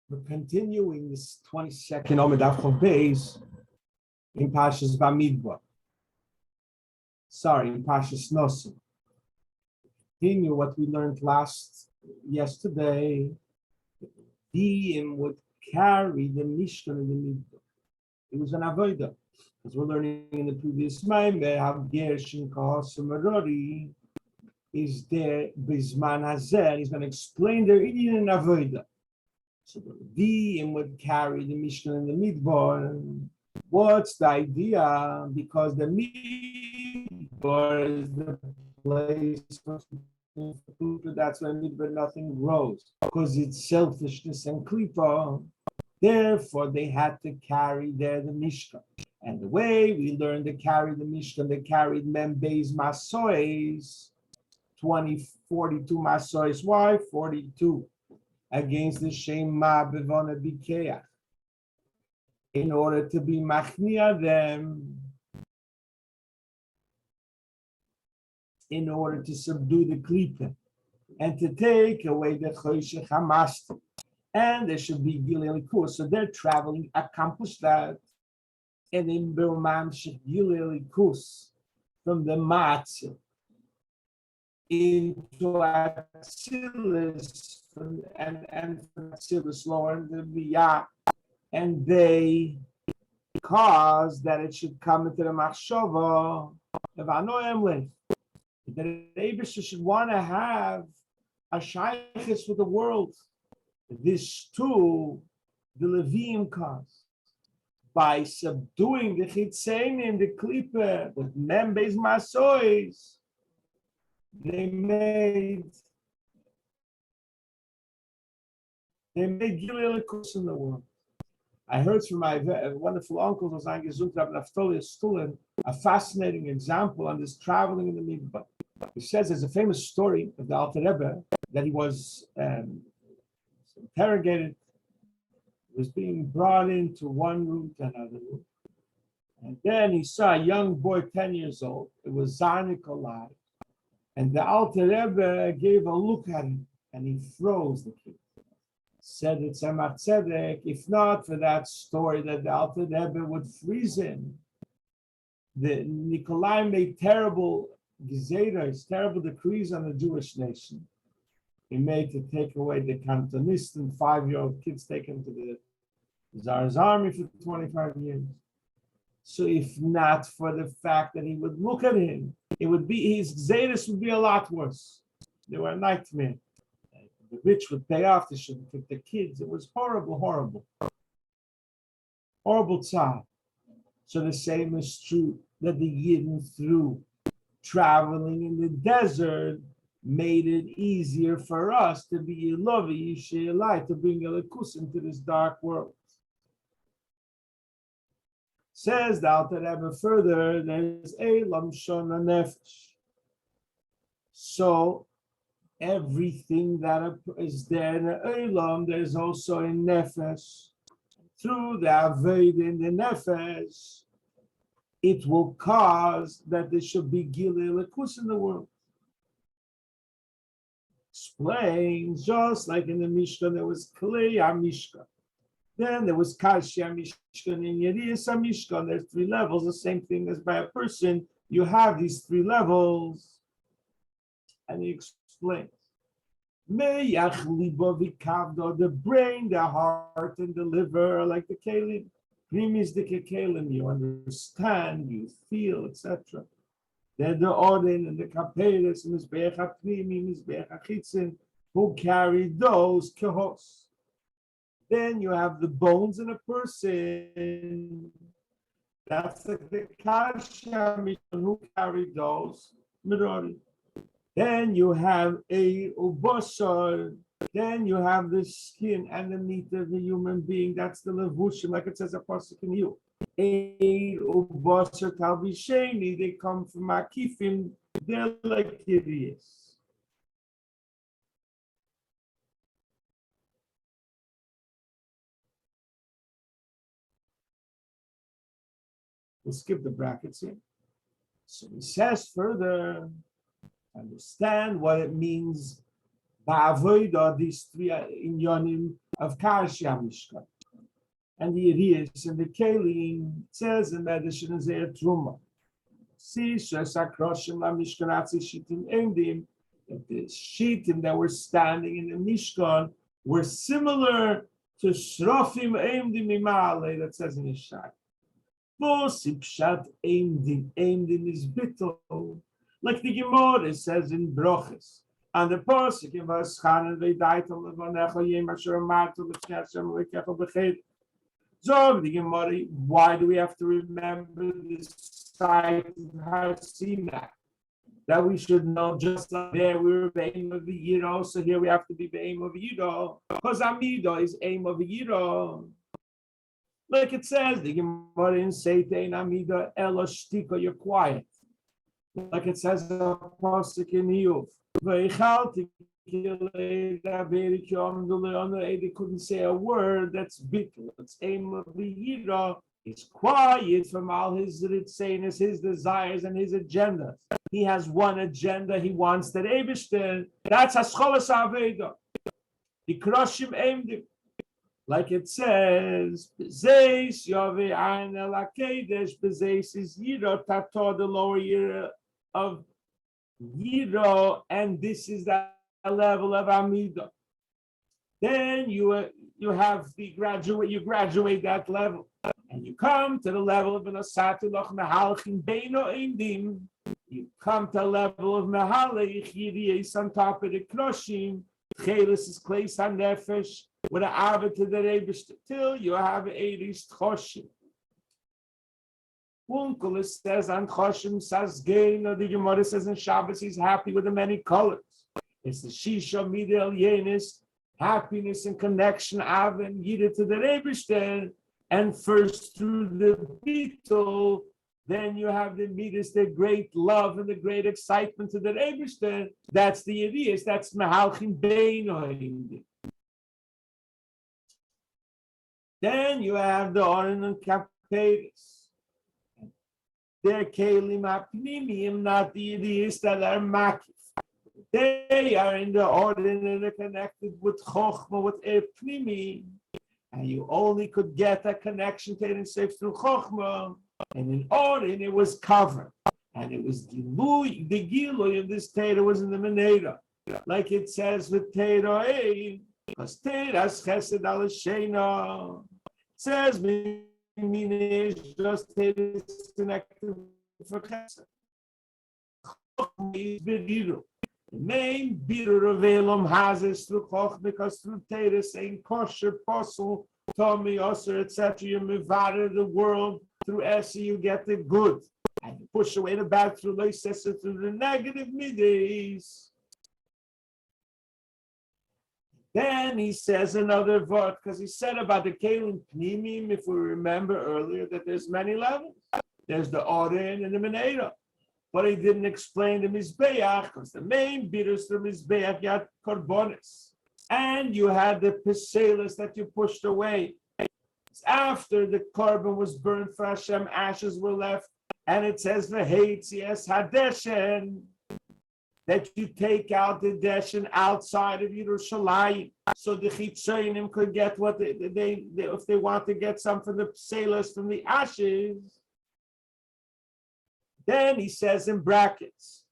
We're continuing this 22nd Omid base in Parshas Bamidbar. In Parshas Naso. Continue what we learned yesterday. Him would carry the Mishkan in the Midbar. It was an avodah, as we're learning in the previous Mendy, how Gershon Kahas Merari is there Bizman Hazer. He's going to explain their Indian and avodah. So the Him would carry the Mishkan in the Midbar. What's the idea? Because the Midbar is the place for food, that's why Midbar nothing grows, because it's selfishness and klipa. Therefore, they had to carry there the Mishkan. And the way we learned to carry the Mishkan, they carried Membe's Masois, 42 Masois. Why? 42 against the Shema Bevona Bikeach. In order to be machnia them, in order to subdue the klipa and to take away the choshech hamaster, and there should be gilei likus. So they're traveling, accomplish that, and in Berman gilei likus from the matzah into Atzilus and from Atzilus lower in the Biyah, and they cause that it should come into the machshava of anoim. That the Eibusher should want to have a shaykhis with the world. This too, the Levim cause by subduing the chitzenim, the klipa, with members masois. They made gilei likus in the world. I heard from my wonderful uncle, Rabbi Stulin, a fascinating example on this traveling in the Midbar. He says there's a famous story of the Alter Rebbe that he was interrogated, was being brought into one room to another room. And then he saw a young boy, 10 years old. It was Zar Nikolai. And the Alter Rebbe gave a look at him and he froze the kid. Said it's a Tzedek, if not for that story that the Alter Rebbe would freeze him. The Nikolai made terrible gezeras, terrible decrees on the Jewish nation. He made to take away the Cantonistan 5-year-old kids taken to the Tsar's army for 25 years. So if not for the fact that he would look at him, it would be his gezeras would be a lot worse. They were a nightmare. The rich would pay off the shul with the kids. It was horrible, horrible. Horrible tzar. So the same is true that the Yidden through traveling in the desert made it easier for us to be Ilovi, Yishaelai, to bring a likus into this dark world. Says the Alter Rebbe further, there's Eilam Shona Nefesh. So everything that is there in the Eilam, there's also in Nefesh. Through the Avodah in the Nefesh, it will cause that there should be gilei likus in the world. Explains, just like in the Mishkan, there was Klei HaMishkan. Then there was Kashi HaMishkan and Yerias HaMishkan. There's 3 levels, the same thing as by a person. You have these 3 levels. And he explains. The brain, the heart, and the liver are like the kelim. Primis the kelim, you understand, you feel, etc. Then the Odin and the kaperes and the apninim, the who carry those kehos. Then you have the bones in a person. That's like the Karshim who carry those. Merari. Then you have a ubasar. Then you have the skin and the meat of the human being. That's the levushim, like it says a pasuk in you. A ubasar talbisheni. They come from akifim. They're like hideous. We'll skip the brackets here. So he says further, understand what it means. Ba'avodah, these 3 inyanim of Karshi Hamishkan. And the Yerias and the Kelim, it says in Medicine is a Truma. See, Akroshim la Mishkanatzi Shitim Endim, that the Shitim that were standing in the Mishkan were similar to Shrofim Endim Imale, that says in the Shai. Vosipshat Endim, Endim is Bittul, like the Gemara says in Broches. And the Parsha in Vaschan and Veidaitel Levanecha Yem Asher Martel B'Cheshem Lekecha B'Ched. So the Gemara, why do we have to remember this site of Har Sinai? That we should know, just like there we were the aim of the Yirah, so here we have to be the aim of Yirah, because Amida is aim of Yirah. Like it says, the Gemara in Seitain Amida Elo Shtika, you're quiet. Like it says in the Pasuk in Iyov. They couldn't say a word. That's bitter. It's aim of the Yirah. He's quiet from all his ritzainus, his desires and his agendas. He has one agenda. He wants that Eibishter. That's Hascholas Aveda. The Krashim aimed him. Like it says, Bezeis Yove Ein El HaKedesh, Bezeis is Yirah, Tato, the lower Yirah of Yirah, and this is the level of Amida. Then you have the graduate, you graduate that level, and you come to the level of Nasatu Loch Mehalchim Beino Indim. You come to the level of Mehalech Yiriyes on top of the Akroshim. Chelis is Kleis HaNefesh with an Ava to the Rebbe till you have Eris Choshim. Unkel says on Choshim Sazgein, or the Gemara says in Shabbos he's happy with the many colors. It's the Shisha Midel Yenis, happiness and connection, Av and Yida to the Rebbe, and first through the Beetle, then you have the Midas, the great love and the great excitement to the Rebbe. That's the Yerias, that's Mehalchim Beinoim. Then you have the Oren and Kaperis. They're Kelim Apnimim, not the Yerias that are Makif. They are in the ordinary connected with Chochma, with Epnimi. And you only could get a connection to it through Chochma. And in Orin, it was covered. And it was the Gilui of this Torah was in the Menera. Like it says with Torah, because Torah's Chesed al Shena. It says, meaning just Torah is connected for Chesed. Chochma is Bediru. The main bitter of Elam has is through Choch, because through Torah saying kosher, posel, Tommy, Osir, etc. You mivare the world. Through Esi, you get the good. And you push away the bad through Leisesa, through the negative middays. Then he says another word, because he said about the Kelim Pnimim, if we remember earlier, that there's many levels. There's the Oren and the Menera. But he didn't explain the Mizbeach, because the main bitters to Mizbeach, you had Korbonis. And you had the Peselis that you pushed away. After the carbon was burned for Hashem, ashes were left. And it says, V'heitzias Hadeshen, that you take out the Deshen outside of Yerushalayim. So the Chitzonim could get what they if they want to get some from the Peselis, from the ashes. Then he says in brackets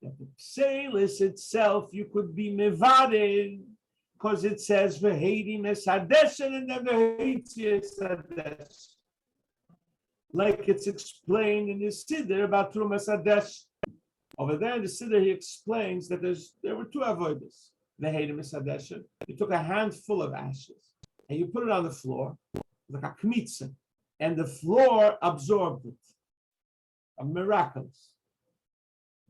that the pselis itself you could be mevaded, because it says v'heidim es hadeshen and then v'heitzi es hadeshen. Like it's explained in the Siddur about Trumas Hadesh. Over there in the Siddur he explains that there were two avodas. V'heidim es hadeshen. You took a handful of ashes and you put it on the floor like a kmitza, and the floor absorbed it. Miraculous.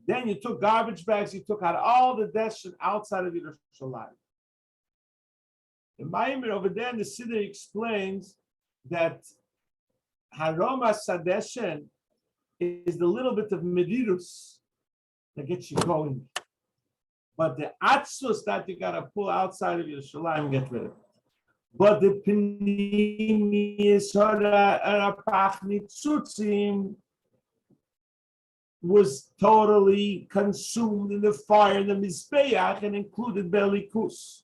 Then you took garbage bags, you took out all the deshen outside of Yerushalayim. The Maimer over there in the Siddur explains that Haroma Sadeshen is the little bit of Medirus that gets you going. But the Atzus that you got to pull outside of Yerushalayim, get rid of it. But the Penimi Tzutzim was totally consumed in the fire in the Mizbeach and included Belikus.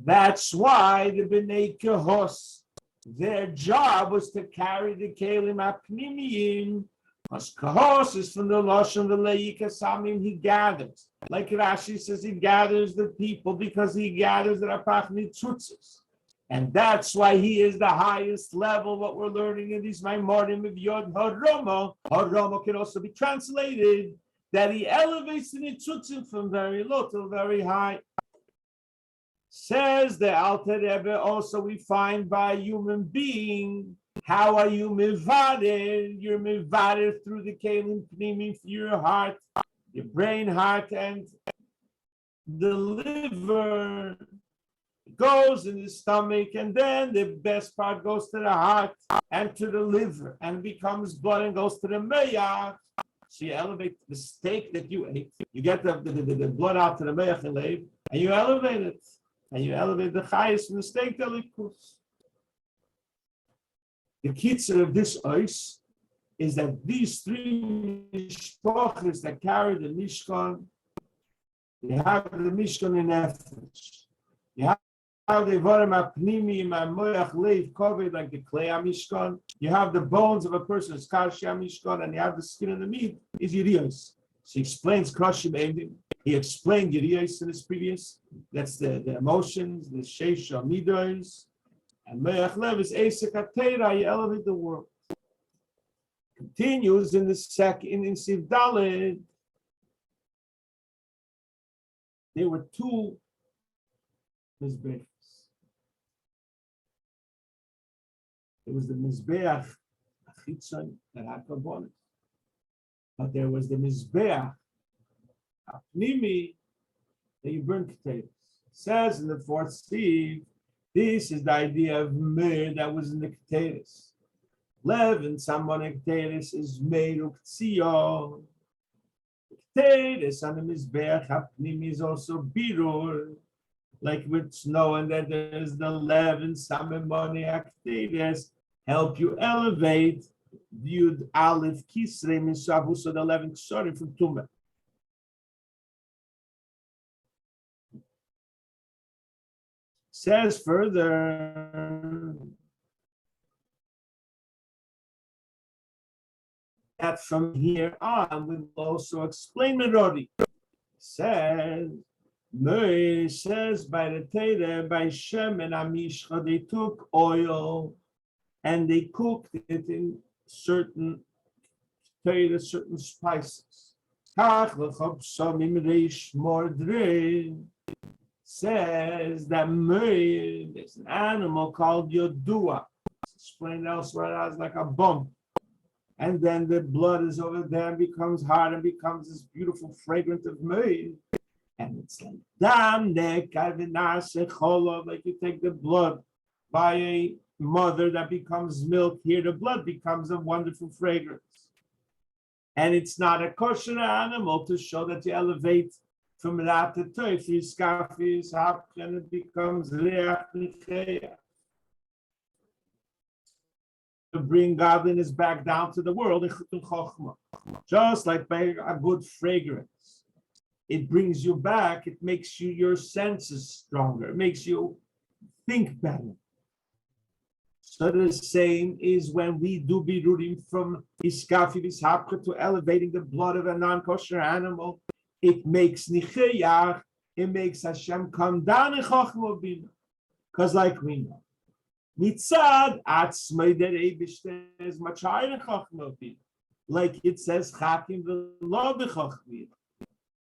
That's why the Bnei Kehos, their job was to carry the kelim apnimiyim. Because Kehos is from the Lashon V'leika Samim, he gathers. Like Rashi says, he gathers the people because he gathers the Rapach Nitzutzes. And that's why he is the highest level, what we're learning in these Maimorim of Yod HaRoma. HaRoma can also be translated that he elevates the Nitzutzim from very low to very high. Says the Alter Rebbe, also we find by a human being, how are you mivader? You're mivader through the kelim pnimim, through your heart, your brain, heart, and the liver goes in the stomach, and then the best part goes to the heart and to the liver, and becomes blood and goes to the meyach. So you elevate the steak that you ate, you get the blood out to the meyach and you elevate it. And you elevate the chayes from the steak to likus. The kitzur of this ois is that these three mishpachos that carry the mishkan, they have the mishkan in nefesh. You have the avarim apninim moyach leiv kovid like the clay mishkan. You have the bones of a person's karshi mishkan, and you have the skin and the meat is yirios. So he explains karshim. He explained Yeria'os in his previous. That's the emotions, the sheish amidas, and me'ach lev is esek hatera. You elevate the world. Continues in the second in Siv Daled. There were two mizbeachs. There was the mizbeach achitzon that had kabbalah, but there was the mizbeach apnimi that you burn potatoes. Says in the fourth Steve, this is the idea of mir that was in the potatoes. Lev and someone potatoes is made of tzio. Potatoes on the mizbeach apnimi is also birur, like with snow, and then there's the lev and some money potatoes help you elevate Yud Aleph Kisrei Misavu, so the 11 sorry from Tumah. Says further that from here on we'll also explain Merari. Says by the Torah, by Shem and Amishcha, they took oil and they cooked it in certain spices. Says that there's an animal called Yodua. It's explained elsewhere as like a bump. And then the blood is over there and becomes hard and becomes this beautiful fragrance of myrrh. And it's like like you take the blood by a mother that becomes milk. Here the blood becomes a wonderful fragrance. And it's not a kosher animal to show that you elevate from that to toif, skafis, and it becomes reach to bring godliness back down to the world, just like by a good fragrance. It brings you back, it makes you your senses stronger, it makes you think better. So the same is when we do birurim from iskafi v'shapcha to elevating the blood of a non-kosher animal. It makes nicheyach, it makes Hashem come down in chokhmah bina. Because like we know, mitzad עצמות der Eibishter is much higher than chokhmah bina. Like it says, chakim v'lo b'chokhmah.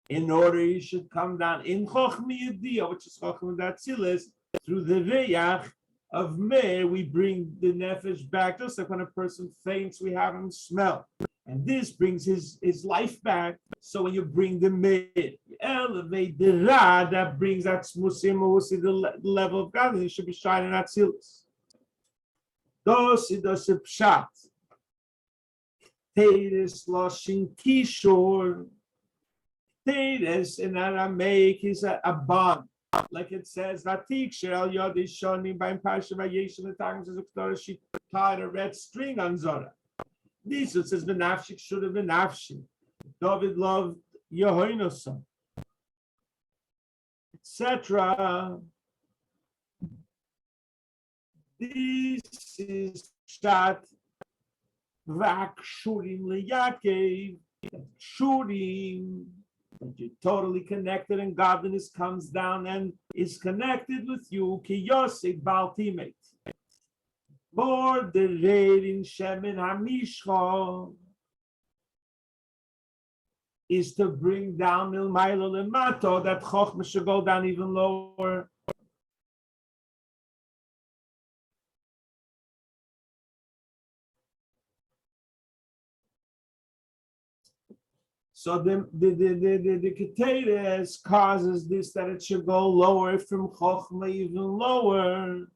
In order you should come down in chokhmah yediyah, which is chokhmah datzilis, through the reyach of Meir, we bring the nefesh back. Just like when a person faints, we have him smell. And this brings his life back. So when you bring the Meir, you elevate the Ra, that brings Atzmut, the level of God, and it should be shining at Silas. Dos pshat. Teres loshin kishor. Teres in Aramaic is a bond. Like it says, Vatik Shel Yodishoni by Parsha Vayesha the times of Torah, she tied a red string on Zorah. This it says Benafshik should have been Nafshi. David loved Yehoinoson, etc. This is Shat Vakshurim Leyakev. Shurim, that you're totally connected and godliness comes down and is connected with you. Ki Yosef Baltimate. More the Rein Shemin Hamishcha is to bring down Il Mailo Lemato, that Chochmah should go down even lower. So the Keteres causes this, that it should go lower from Chochmah even lower.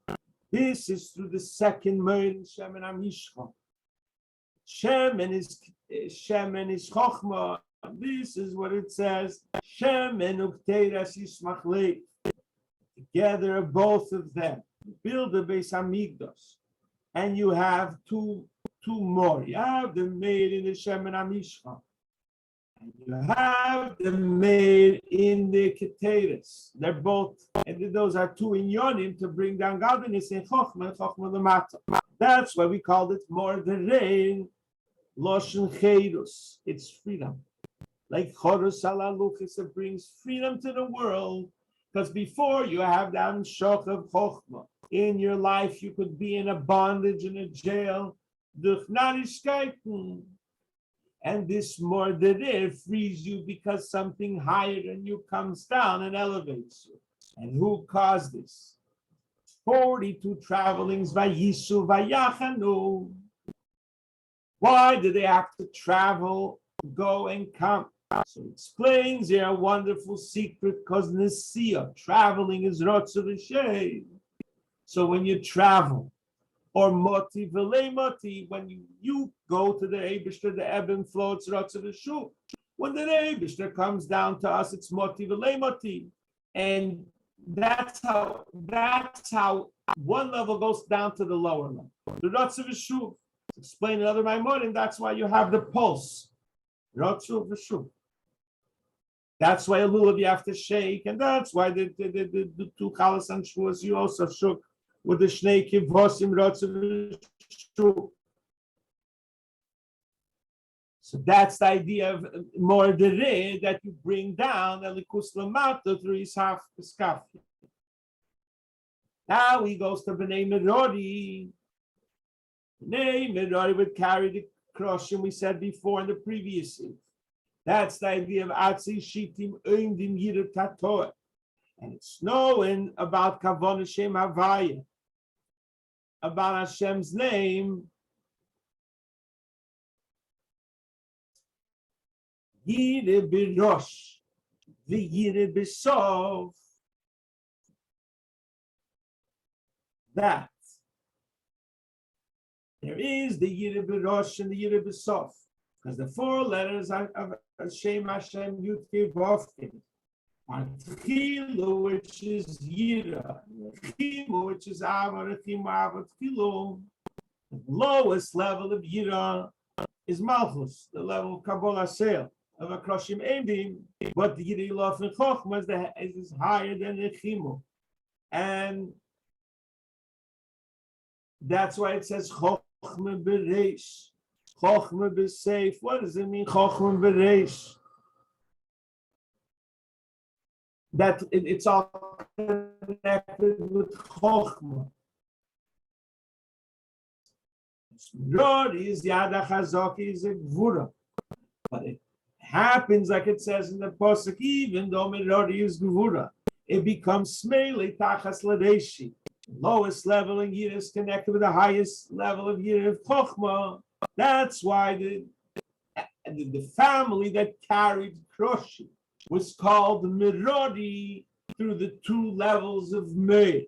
This is through the second Meir Shemen HaMishcha. Shemen is Chochmah. This is what it says. Shemen Ukteres Yismach Lev. Together, both of them build a Beis Hamikdash, and you have two more. You have the Meir in the Shemen HaMishcha. You have the made in the Keteres. They're both, and those are two inyonim to bring down godliness in Chochmah Lamata. That's why we called it more the rain, Loshen Cheirus. It's freedom. Like Chorus ala Luchis, it brings freedom to the world. Because before you have the Amshach of Chochmah. In your life, you could be in a bondage, in a jail. And this more than it frees you because something higher than you comes down and elevates you. And who caused this? 42 travelings by Yisu Vayachanu. Why did they have to travel, go and come? So it explains here a wonderful secret, because Nesiya, traveling is Rotzu V'Shei. So when you travel, or moti v'lei moti, when you go to the Eibishter, the ebb and flow, it's Rotzu V'Shu. When the Eibishter comes down to us, it's moti v'lei moti. And that's how one level goes down to the lower level. The Rotzu V'Shu. Explain another Maimon, that's why you have the pulse. Rotzu V'Shu. That's why a lulav you have to shake, and that's why the two chalas and shvuas you also shook with the shnei kivosim Rotzu V'Shu. So that's the idea of more dereh that you bring down elikus lamata through his half skaf. Now he goes to Bnei Merari. Bnei Merari would carry the Akrashim we said before in the previous scene. That's the idea of Atzi Shitim Oindim Yirat Torah. And it's knowing about Kavon Hashem Havaya, about Hashem's name. Yire Birosh, the Yire Bisov. That there is the Yire Birosh and the Yire Bisov. Because the four letters of Hashem, Yud-Kei Vav-Kei, are Tchilu, which is Yira, Chimu, which is Ava, Chimu, Ava, Tchilu. The lowest level of Yira is Malchus, the level of Kabbalah Sale, of Akrashim Eidim, but the Yira Ilof and Chochmah is higher than the Chimu. And that's why it says Chochmah Bereish. Chochmah b'seif. What does it mean, Chochmah b'reish? That it's all connected with Chochmah. Merari is Yada Chazaki is a Gvura. But it happens like it says in the Pasuk, even though Merari is Gvura, it becomes Smeili Tachas Ladeshi. The lowest level in Yira is connected with the highest level of Yira of Chochmah. That's why the family that carried Akrashim was called Merari through the two levels of Meir,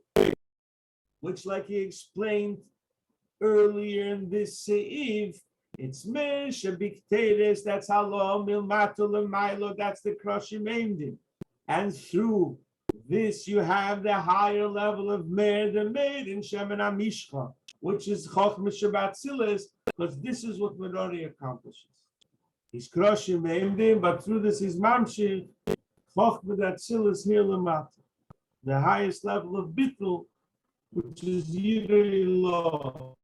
which, like he explained earlier in this Seif, it's Meir Shabikteres, that's Halo Milmato Lemailo, that's the Akrashim Mendy. And through this you have the higher level of Meir, the Meir in Shemen HaMishcha, which is Chochmah Shabbat Silas, because this is what Merari accomplishes. He's crushing Mendy, but through this he's Mamshir, Chochmah that Silas here Lamata. The highest level of Bitul which is Yireh.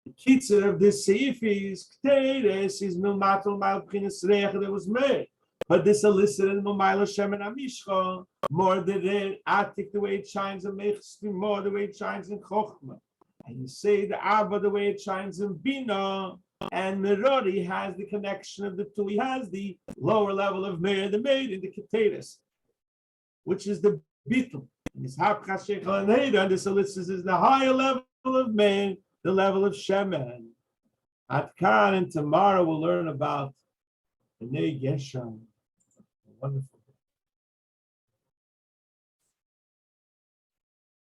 The kitzur of this seif is Kteres is Milmatul Malchinas Reich that was made. But this elicited Mamayla Shem and Amishcha more than the Atik, the way it shines in Mechstim, more the way it shines in Chochmah. And you say the Abba, the way it shines in Bina, and Merari has the connection of the two. He has the lower level of Meir, the Meir in the Keteris, which is the Bitul. And this elicits is the higher level of Meir, the level of Shemen. Atkan, and tomorrow we'll learn about the Nei Geshem. Wonderful.